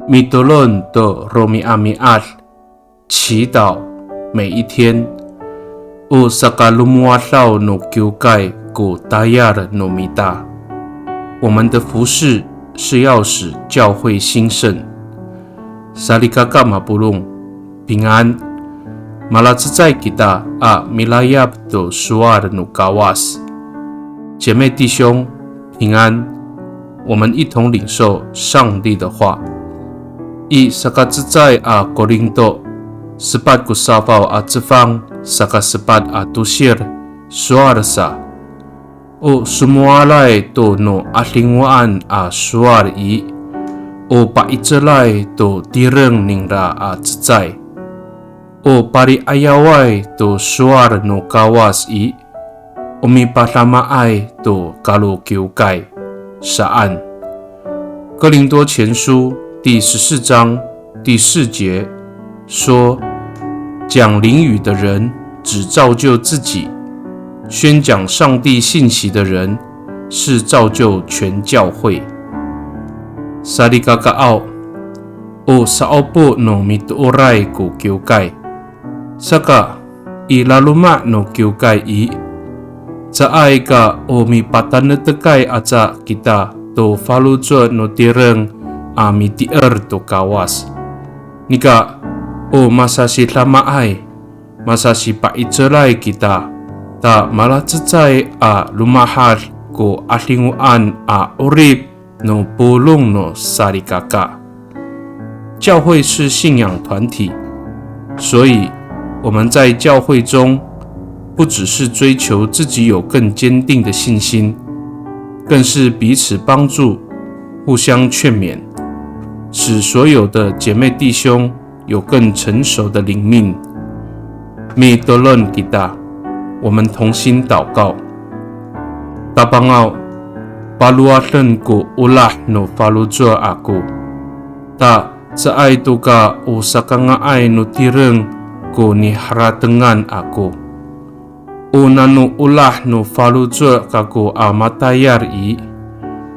米多伦的罗米阿米阿，祈祷每一天。o sakalumasaw no kyukay ko tayar no mita。我们的服事是要使教会兴盛。Saligaka mapulong， 平安。Malatsay kita a milayap do suar no kawas。姐妹弟兄，平安。我们一同领受上帝的话。I sakatsay a Korinto 14 kusapaw at sefang saka 14 at tusir suar sa o sumualay to no atlingwaan a suar i o paitselay to tireng ningra a tsay o pari ayaway to suar no kawas i umipatamaay to kalukyukay saan。哥林多前书第14章第4节说，讲灵语的人只造就自己，宣讲上帝信息的人是造就全教会。Saligakaw o saopo no mituoray ko kyukay saka ilaluma no kyukay i saay ka o mipatanatekay atsa kita to faluzo no tireng a mitier to kawas nika o masasi lamaay masasi paitselay kita ta malatsay a lumahal ko alinguan a orib no pulong no sarikaka。教会是信仰团体，所以我们在教会中不只是追求自己有更坚定的信心，更是彼此帮助，互相劝勉，使所有的姐妹弟兄有更成熟的灵命。Mi dolon kita， 我们同心祷告。Tabangao paluatan ko ulah no faluzo ako ta saay tuka o sakangaay no tireng ko ni haratengan ako o nano ulah no faluzo kako a matayar i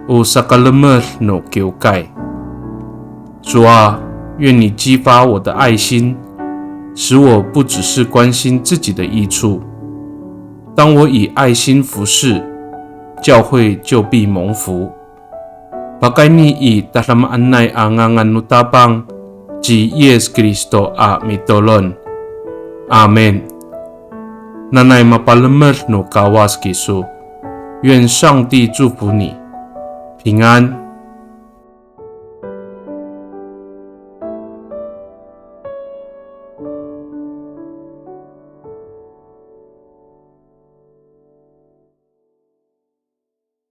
o sakalemer no kyukay。主啊，愿你激发我的爱心，使我不只是关心自己的益处。当我以爱心服侍，教会就必蒙福。Pakai ni i dalam anay angangan nutabang ji Yesus Kristo a mitolon. Amen。Nanay mapalemer no kawas kisu。愿上帝祝福你，平安。